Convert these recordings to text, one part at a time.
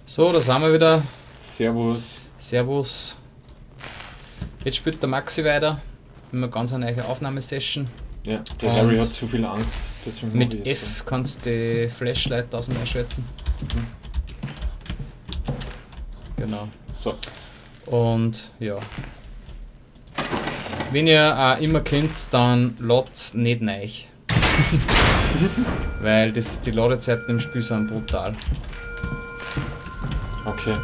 So, da sind wir wieder. Servus. Servus. Jetzt spielt der Maxi weiter. Immer ganz eine neue Aufnahmesession. Ja, der Und Harry hat zu viel Angst. Deswegen Mit mach ich jetzt F kannst du die Flashlight außen einschalten. Mhm. Genau. So. Und ja. Wenn ihr auch immer könnt, dann ladt's nicht neu. Weil die Ladezeiten im Spiel sind brutal. Okay.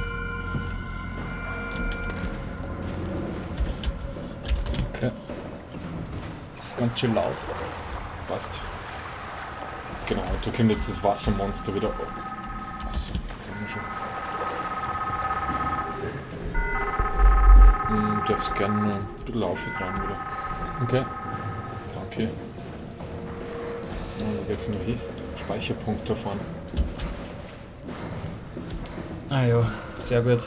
Okay. Ist ganz schön laut. Passt. Genau, da kommt jetzt das Wassermonster wieder. Achso, da haben wir schon. Darfst gerne noch ein bisschen Laufe dran wieder. Okay. Danke. Wo geht's noch hin? Speicherpunkt da vorne. Ah ja, sehr gut.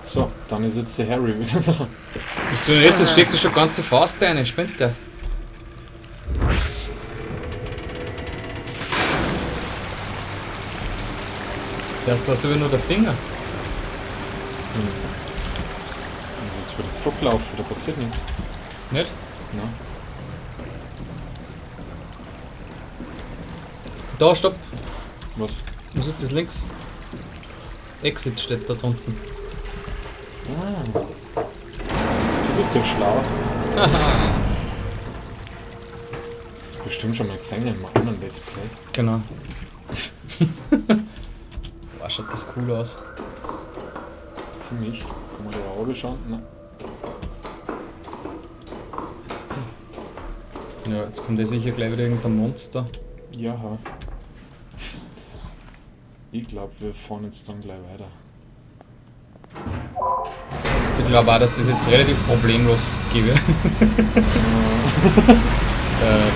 So, dann ist jetzt der Harry wieder dran. Bist du jetzt steckt da schon ganze Faust rein, spinnt der. Zuerst war es über nur der Finger. Also jetzt wird jetzt hochlaufen, da passiert nichts. Nicht? Nein. Da, stopp. Was? Was ist das links? Exit steht da drunten. Ah. Du bist ja schlau. Haha. Das ist bestimmt schon mal gesehen in einem anderen Let's Play. Genau. Boah, schaut das cool aus. Ziemlich. Kann man da oben schauen? Nein. Ja, jetzt kommt sicher gleich wieder irgendein Monster. Ja. Ich glaube, wir fahren jetzt dann gleich weiter. Ich glaube auch, dass das jetzt relativ problemlos geht.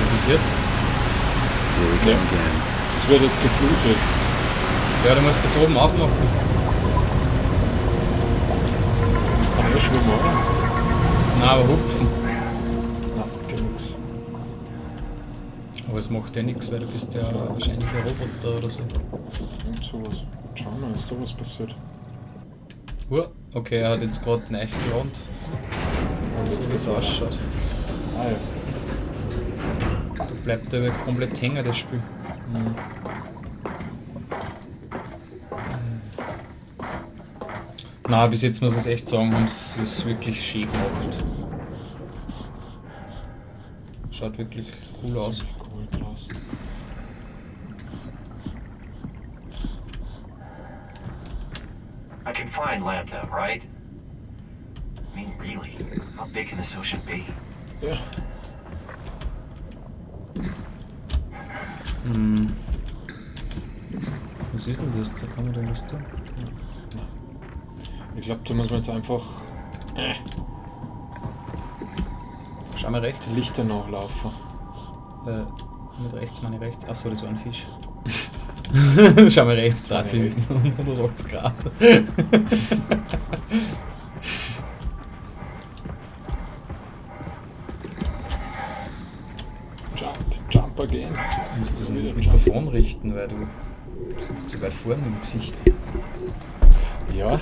Was ist jetzt? Here we go Ja. again. Das wird jetzt geflutet. Ja, du musst das oben aufmachen. Kann er schwimmen, oder? Nein, aber hupfen. Nein, geht nix. Aber es macht ja nichts, weil du bist ja wahrscheinlich ein Roboter oder so. Und sowas. Schauen wir, ist da was passiert? Okay, er hat jetzt gerade neu geladen. So wie es ausschaut. Ah ja. Da bleibt er komplett hängen, das Spiel. Mhm. Na, bis jetzt muss ich es echt sagen, haben sie es wirklich schön gemacht. Schaut wirklich Das cool ist aus. ziemlich cool draußen. I can find Lambda, right? I mean, really, how big can this ocean be? Ja. Hm. Was ist denn das? Da kann man denn was tun? Ich glaube, da muss man jetzt einfach Schau mal rechts. die Lichter nachlaufen. Mit rechts meine ich rechts. Achso, das war ein Fisch. Schau mal rechts, Das 13 war nicht 180 Grad. Jump again. Du musst das Mikrofon richten, weil du sitzt zu weit vorne im Gesicht. Ja.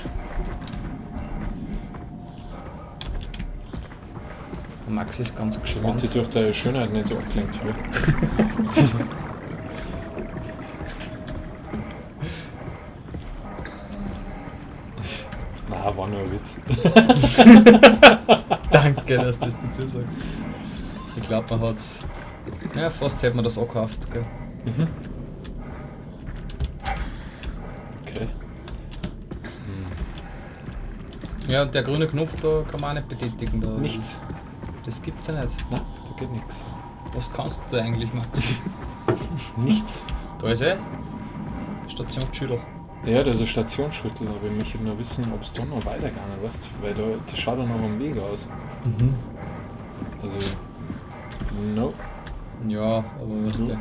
Max ist ganz Damit gespannt. ich durch deine Schönheit nicht so abgelenkt wird. Na, war nur ein Witz. Danke, dass du das dazu sagst. Ich glaube, man hat's. Ja, fast hätte man das auch gekauft. Gell? Mhm. Okay. Ja, der grüne Knopf da kann man auch nicht betätigen. Da. Nichts. Das gibt's ja nicht. Na, da geht nichts. Was kannst du eigentlich, Max? Nichts. Da ist Stationsschüttel. Ja, das ist ein Stationsschüttel, aber ich möchte nur wissen, ob es da noch weitergegangen ist, weißt du? Weil da, das schaut ja noch am Weg aus. Mhm. Also, no. Ja, aber weißt du,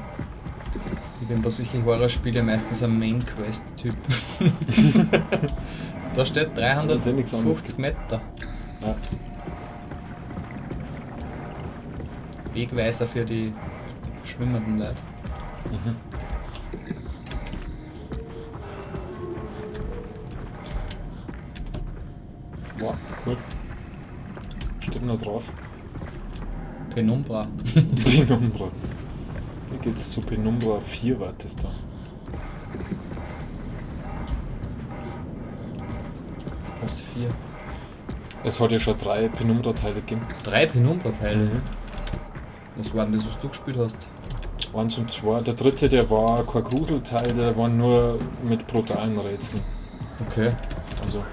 ich bin bei solchen Horrorspielen meistens ein Main-Quest-Typ. Da steht Weil es ja nichts anderes 350 gibt. Meter. Ja. Wegweiser für die schwimmenden Leute. Mhm. Cool. Steht noch drauf. Penumbra. Penumbra. Hier geht's zu Penumbra 4, wartest du. Was 4? Es hat ja schon 3 Penumbra-Teile gegeben. 3 Penumbra-Teile? Mhm. Was war denn das, was du gespielt hast? 1 und 2. Der dritte, der war kein Gruselteil, der war nur mit brutalen Rätseln. Okay. Also, ja.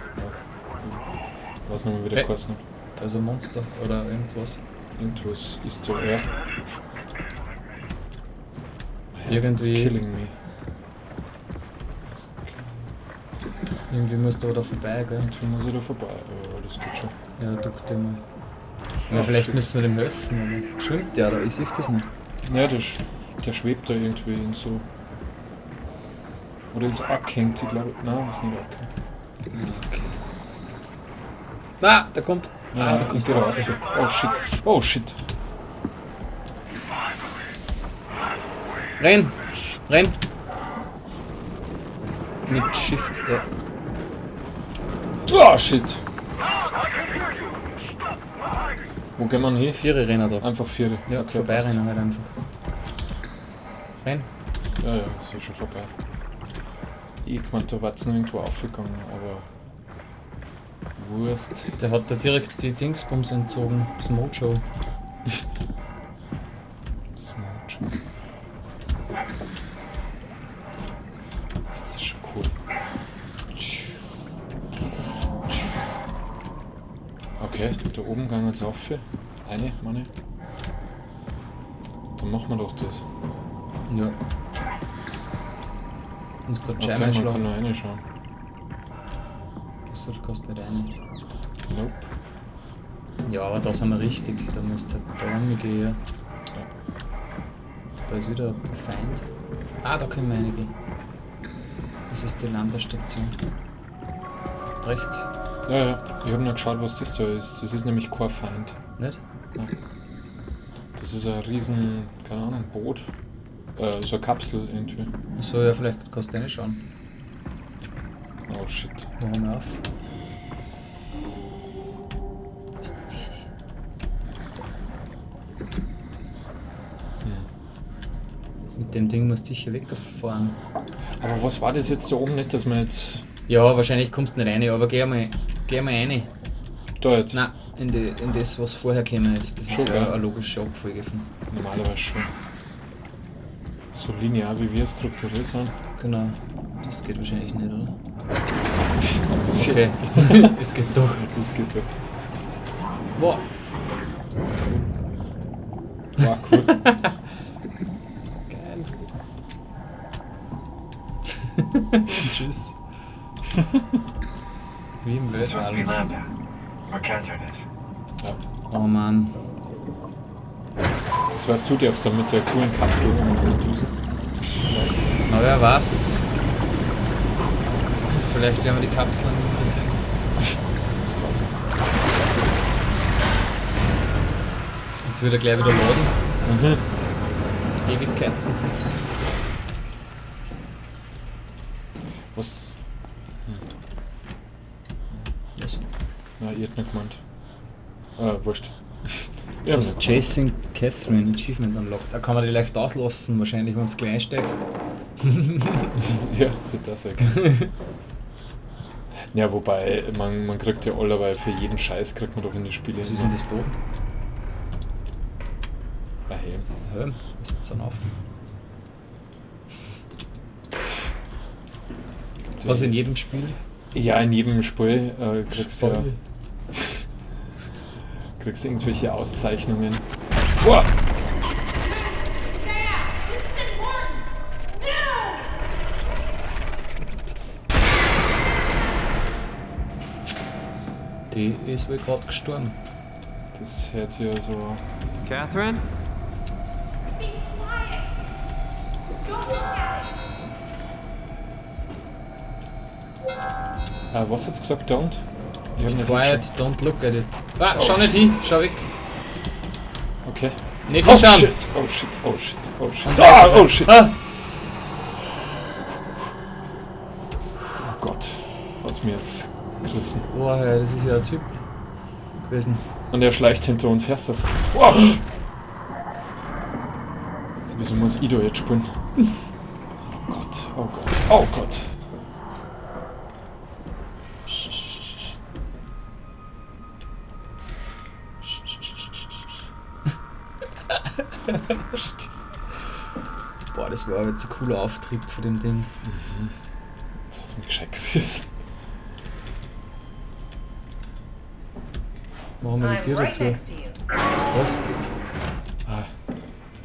Weiß nicht mehr, wie der Okay. geheißen hat. Also Monster oder irgendwas. Irgendwas ist so, ja. Irgendwie- It's killing me. Irgendwie musst du da vorbei, gell? Irgendwie muss ich da vorbei. Ja, das geht schon. Ja, duck dir mal. Ja, Ja, vielleicht shit. müssen wir dem helfen, aber schwimmt der da? Ich sehe das nicht. Ja, der schwebt da irgendwie in so. Oder ist abgehängt, ich glaube. Nein, ist nicht abgehängt. Okay. Ah, der kommt! Ja, da kommst du geht drauf. auf. Oh shit. Oh shit. Renn! Renn! Mit Shift, ja. Oh shit. Wo gehen wir hin? 4 Renner da. Einfach 4. Ja, vorbeirennen halt einfach. Renn! Ja, ja, ist ja schon vorbei. Ich meinte, da war es noch irgendwo aufgegangen, aber. Wurst. Der hat da direkt die Dingsbums entzogen. Das Mojo. Smooch. Das ist schon cool. Okay, da oben gehen wir jetzt auf für. Eine, meine. Dann machen wir doch das. Ja. Musst du Okay, Jam man kann einschlagen. nur eine schauen. Achso, du kannst nicht rein. Nope. Ja, aber da sind wir richtig. Da musst du halt da reingehen. Ja. Da ist wieder ein Feind. Ah, da können wir reingehen. Das ist die Landestation. Rechts. Ja, ja, ich habe noch geschaut, was das da ist. Das ist nämlich kein Feind. Nicht? Das ist ein riesen, keine Ahnung, Boot. So eine Kapsel irgendwie. Achso, ja, vielleicht kannst du reinschauen. Oh shit. Warum auf? Sitzt hier nicht. Mit dem Ding musst du sicher wegfahren. Aber was war das jetzt da oben nicht, dass man jetzt. Ja, wahrscheinlich kommst du nicht rein, aber geh mal rein. Da jetzt? Nein, in das, was vorher gekommen ist. Das ist Schon, ja gell? eine logische Abfolge von. Normalerweise schon. So linear wie wir strukturiert sind. Genau. Das geht wahrscheinlich nicht, oder? Shit. Okay. Es geht doch. Das geht so. Wow. Wow, cool. Geil. Tschüss. Wie im This must be Weltall. Lambda, where Catherine is. Ja. Oh Mann. Das weißt du, darfst dann mit der coolen Kapsel umdüsen. Vielleicht. Na, wer weiß. Vielleicht werden wir die Kapseln ein bisschen. Das war's. Jetzt wird er gleich wieder laden. Mhm. Ewigkeit. Was? Was? Na, ihr habt nicht gemeint. Wurscht. Was? Chasing Catherine Achievement unlocked. Da kann man die leicht auslassen, wahrscheinlich, wenn du gleich einsteigst. Ja, das wird das sein. Ja, wobei, man kriegt ja allerweil für jeden Scheiß kriegt man doch in die Spiele. Was ist denn das da? Ah, hey. Hä? Was ist jetzt dann auf? Was in jedem Spiel? Ja, in jedem Spiel kriegst du ja, Spiel. kriegst irgendwelche Auszeichnungen. Boah! Die ist wohl gerade gestorben. Das hört sich ja so. Catherine? Was hat's gesagt? Don't? Ich hab nicht Quiet, hingeschaut. don't look at it. Ah, Oh, schau nicht shit. hin, schau weg. Okay. Nicht Oh hinschauen! shit, oh shit, oh shit, oh shit. Und da ist Ah, es. oh shit! Ah. Oh Gott. Hat's mir jetzt gerissen. Boah, ja, das ist ja ein Typ. gewesen. Und er schleicht hinter uns, hörst du das? Wow. Wieso muss Ido jetzt spielen? Oh Gott, oh Gott, oh Gott. Boah, das war jetzt ein cooler Auftritt von dem Ding. Das hat's mich gescheit gerissen. Machen wir die Tür dazu. Was? Ah,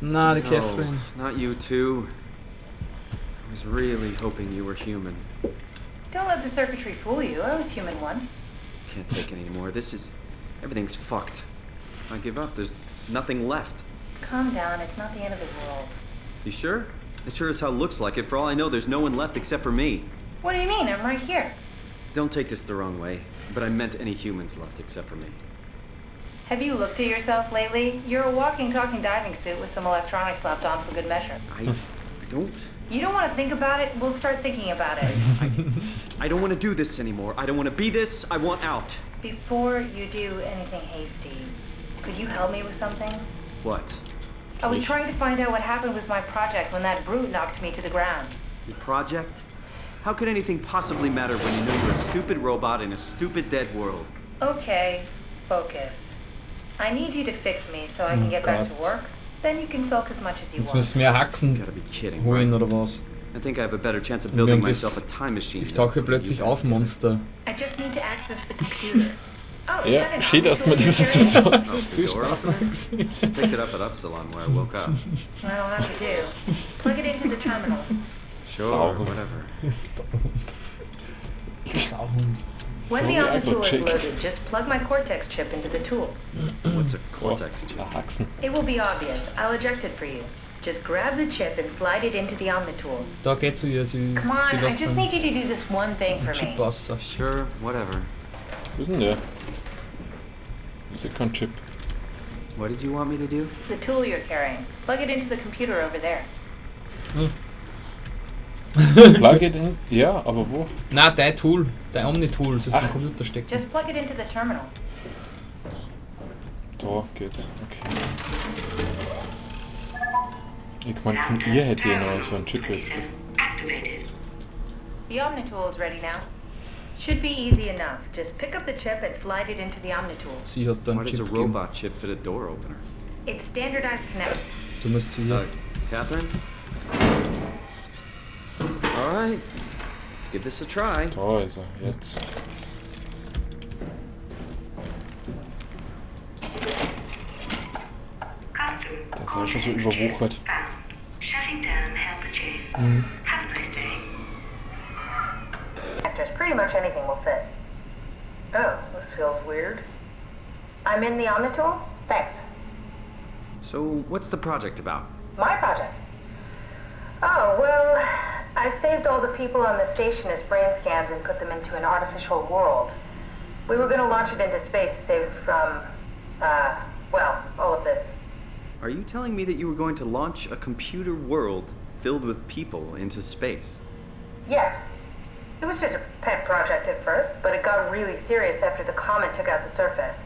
Na, die Catherine. No, not you too. I was really hoping you were human. Don't let the circuitry fool you. I was human once. Can't take it anymore. Everything's fucked. I give up. There's nothing left. Calm down. It's not the end of the world. You sure? It sure as hell looks like it. For all I know, there's no one left except for me. What do you mean? I'm right here. Don't take this the wrong way, but I meant any humans left except for me. Have you looked at yourself lately? You're a walking, talking diving suit with some electronics slapped on for good measure. I don't. You don't want to think about it? We'll start thinking about it. I don't want to do this anymore. I don't want to be this. I want out. Before you do anything hasty, could you help me with something? What? I was trying to find out what happened with my project when that brute knocked me to the ground. Your project? How could anything possibly matter when you know you're a stupid robot in a stupid dead world? Okay, focus. I need you to fix me so I can get back to Gott. work. Then you can sulk as much as you Jetzt want. müssen wir Haxen Gotta be kidding. holen Right? oder was? I think I have a better chance of Und wir building haben das- myself a time machine. Ich tauche plötzlich auf, Monster. I just need to access the computer. Oh, is that ja, an steht erstmal omnibus dieses you're carrying? Saison. Oh, Viel the door Spaß opener? Max. Picked it up at Upsilon where I woke up. I don't have to do. Plug it into the terminal. Sure, Sauhund. whatever. Sauhund. Sauhund. When So the wie Omnitool is Agro-chickt. loaded, just plug my Cortex chip into the tool. What's a Oh, cortex chip? ja, Haxen. It will be obvious. I'll eject it for you. Just grab the chip and slide it into the Omnitool. Da geht zu ihr, sie Come on, I lässt just dann need you to do this one thing for Chip me. Wasser. Sure, whatever. Wo ist denn der? Ist ja kein Chip. What did you want me to do? The tool you're carrying. Plug it into the computer over there. Plug it in? Ja, aber wo? Na, dein Tool, dein Omni-Tool, das ist Ach. im Computer stecken. Just plug it into the terminal. Da geht's. Okay. Ich meine, von ihr hätte ich noch so einen Chip jetzt. The Omnitool is ready now. Should be easy enough. Just pick up the chip and slide it into the Omnitool. Sie hat da Why einen does a Chip gegeben. robot chip fit a door opener? It's standardized connect. Du musst zu ihr. Catherine? Alright. Let's give this a try. Da ist er, jetzt. Der ist ja schon so überwuchert. Shutting down helper chain. Have a nice day. Just pretty much anything will fit. Oh, this feels weird. I'm in the Omnitool? Thanks. So, what's the project about? My project. Oh, well, I saved all the people on the station as brain scans and put them into an artificial world. We were going to launch it into space to save it from, well, all of this. Are you telling me that you were going to launch a computer world filled with people into space? Yes. It was just a pet project at first, but it got really serious after the comet took out the surface.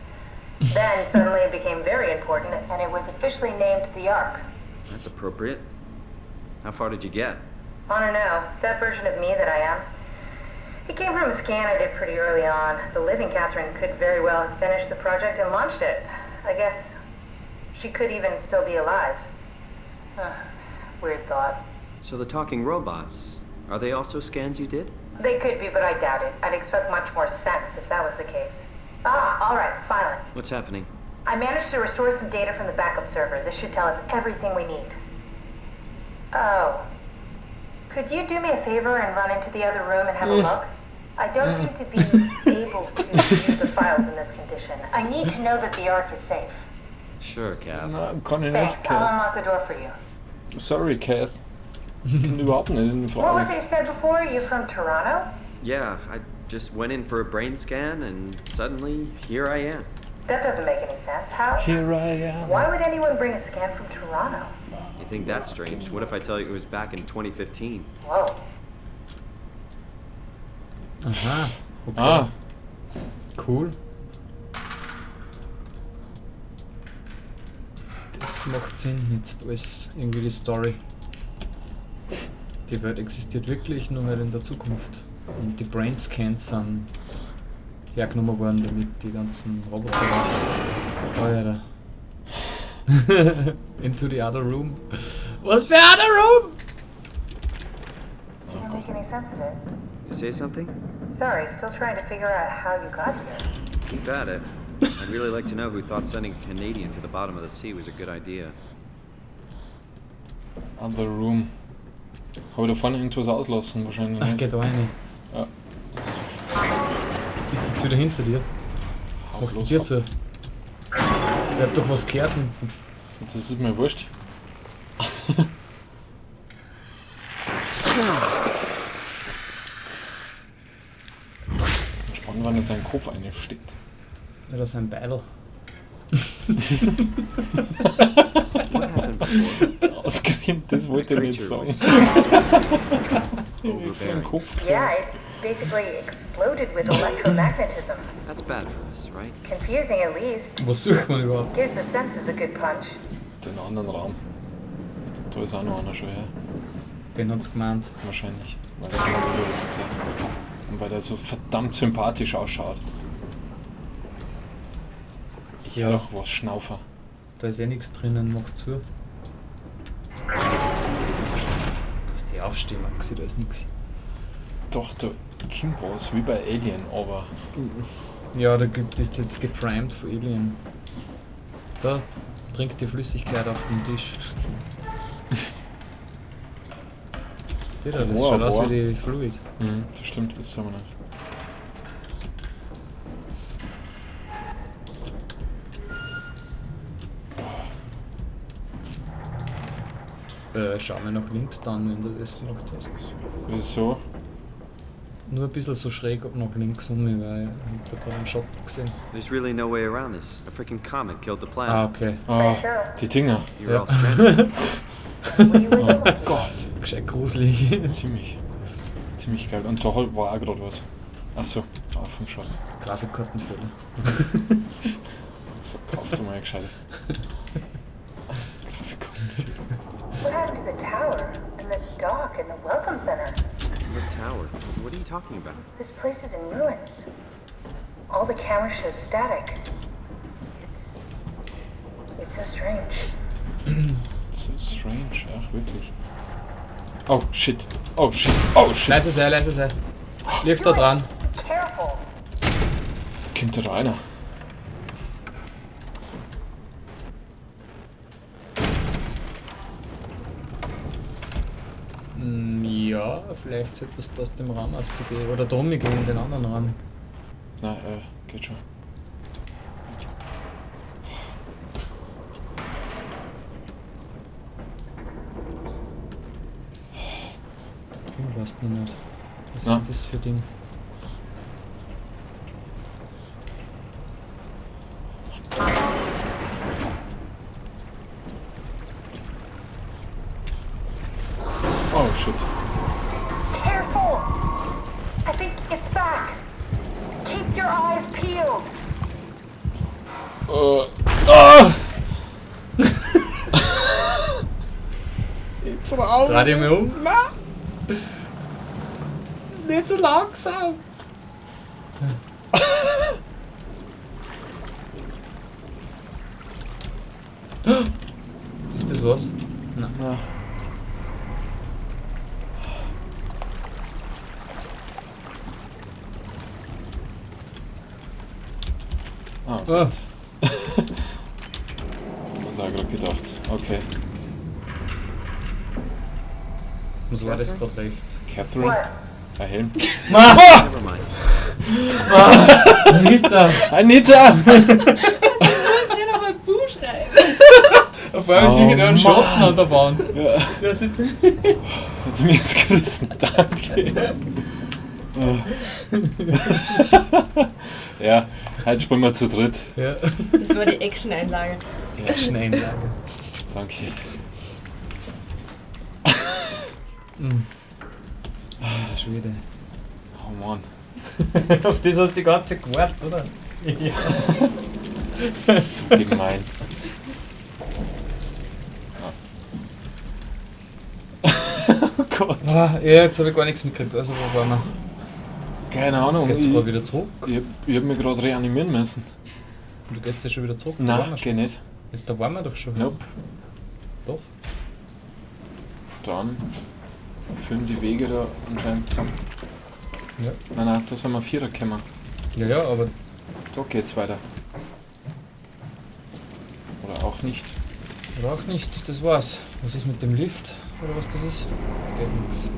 Then suddenly it became very important, and it was officially named the Ark. That's appropriate. How far did you get? I don't know, that version of me that I am. It came from a scan I did pretty early on. The living Catherine could very well have finished the project and launched it. I guess she could even still be alive. Weird thought. So the talking robots, are they also scans you did? They could be, but I doubt it. I'd expect much more sense if that was the case. All right, finally. What's happening? I managed to restore some data from the backup server. This should tell us everything we need. Oh. Could you do me a favor and run into the other room and have a look? I don't seem to be able to view the files in this condition. I need to know that the Ark is safe. Sure, Kath. Na, kann ich Thanks, nicht, I'll Kath. unlock the door for you. Sorry, Kath. Ich bin überhaupt nicht in What was Frage. it you said before? You're from Toronto? Yeah, I just went in for a brain scan and suddenly here I am. That doesn't make any sense. How? Here I am. Why would anyone bring a scan from Toronto? You think that's strange? What if I tell you it was back in 2015? Whoa. Aha. Okay. Ah, Cool. nichts macht Sinn jetzt alles irgendwie die Story. Die Welt existiert wirklich nur halt in der Zukunft. Und die Brainscans sind hergenommen worden, damit die ganzen Roboter. Oh ja, da. Into the other room. Was für other room? Can't make any sense of it. You say something? Sorry, still trying to figure out how you got here. Keep at it. I'd really like to know who thought sending a Canadian to the bottom of the sea was a good idea. Other room. Habe ich da vorne irgendwas auslassen? Wahrscheinlich Ach, nicht. geht rein. Ja. Ist jetzt wieder hinter dir? Hau Macht die bloß Tür ab. zu. Ich hab doch was gehört hinten. Das ist mir wurscht. Spannend, wann er seinen Kopf einsteckt. Ja, das ist ein Beidel. What happened before? Ausgerechnet, das wollte ich nicht Creature sagen. was Sein Kopf. Yeah, it basically exploded with electromagnetism. That's bad for us, right? Confusing at least. Was sucht man überhaupt? Gives the senses a good punch. Den anderen Raum. Da ist auch noch einer schon her. Den hat's gemeint. Wahrscheinlich. Weil der Video ist klar. Und weil der so verdammt sympathisch ausschaut. Hier noch was Schnaufer. Da ist eh nichts drinnen, mach zu. Dass die aufstehen, Maxi, da ist nichts. Doch, da kommt was, wie bei Alien, aber Ja, da bist du jetzt geprimed für Alien. Da, trink die Flüssigkeit auf den Tisch. Das schaut aus wie die Fluid. das stimmt, das sagen wir nicht. Schau mal nach links dann, wenn du das gemacht hast. Wieso? Nur ein bisschen so schräg nach links um, weil ich hab da gerade einen Schatten gesehen. There's really no way around this. A freaking comet killed the Ah, planet. okay. Ah, so. die Dinger. You were Ja. all stranded. We were Oh lucky. Gott. Gescheit gruselig. Ziemlich geil. Und da war auch gerade was. Achso, vom Schatten. Grafikkartenfehler. So, kauft du mal gescheit. Grafikkartenfehler. What happened to the tower and the dock and the welcome center? What tower? What are you talking about? This place is in ruins. All the cameras show static. It's so strange. So strange, ach wirklich. Oh shit, oh shit, oh shit. Leise sei, leise sei. Liegt da dran. Be careful. Kommt da einer? Ja, vielleicht solltest du aus dem Raum rausgehen. Oder drum gehen in den anderen Raum. Na, geht schon. Da drüben weißt du noch nicht. Was Na? ist das für Ding? Oh shit. Careful! I think it's back. Keep your eyes peeled. Dreh dich mal um. Nein! Nicht so langsam! Ist das was? Nein. Ja. Ah, Oh. Gott. Was habe ich gerade gedacht? Okay. Was war das gerade rechts? Catherine? What? Ein Helm? Never mind. Anita! Anita! mir noch ein Buch schreiben. Auf einmal sehe ich da einen Mann. Schatten an der Wand. Ja, Ja, sie- hat mir jetzt gerissen. Danke. Ja, heute spielen wir zu dritt. ja. Das war die Action-Einlage. Ja, schnell. Danke. Alter Schwede. Oh Mann. Auf das hast du die ganze Zeit gewartet, oder? Ja. So gemein. Gott. Ja, jetzt habe ich gar nichts mitgekriegt. Also, wo waren wir? Keine Ahnung. Gehst du gerade wieder zurück? Ich hab mich gerade reanimieren müssen. Und du gehst ja schon wieder zurück? Da Nein, waren wir geh schon. nicht. Da waren wir doch schon. Nope. Doch. Dann führen die Wege da anscheinend zusammen. Ja. Nein, da sind wir Vierer gekommen. Ja, aber Da geht's weiter. Oder auch nicht. oder auch nicht. Das war's. Was ist mit dem Lift? Oder was das ist? Geht nix.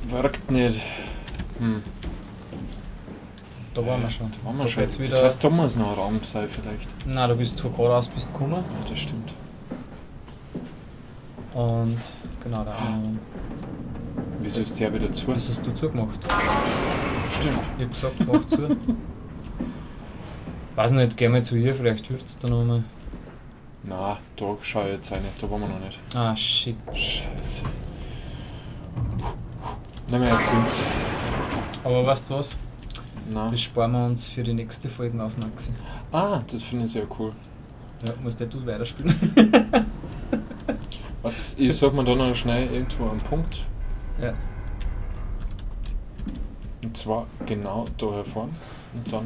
Wirkt nicht. Da waren wir schon. Da waren wir Da schon. geht's Das wieder. heißt, da muss noch ein Raum sein vielleicht. Nein, du bist von geradeaus bist gekommen. Ja, das stimmt. Und genau, da Wieso ist der wieder zu? das hast du zugemacht. Stimmt. Ich hab gesagt, mach zu. Weiß nicht, gehen wir zu ihr, vielleicht hilft's da nochmal. Na, da schau ich jetzt rein. Da waren wir noch nicht. Ah, shit. Scheiße. Nehmen wir erst links. Aber weißt du was? Na. Das sparen wir uns für die nächste Folge auf, Maxi. Ah, das finde ich sehr cool. Ja, musst du weiterspielen. Warte, ich suche mir da noch schnell irgendwo einen Punkt. Ja. Und zwar genau da hier vorne. Und dann.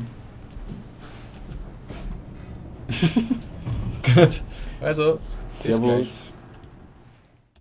Gut. Also, bis gleich. Servus.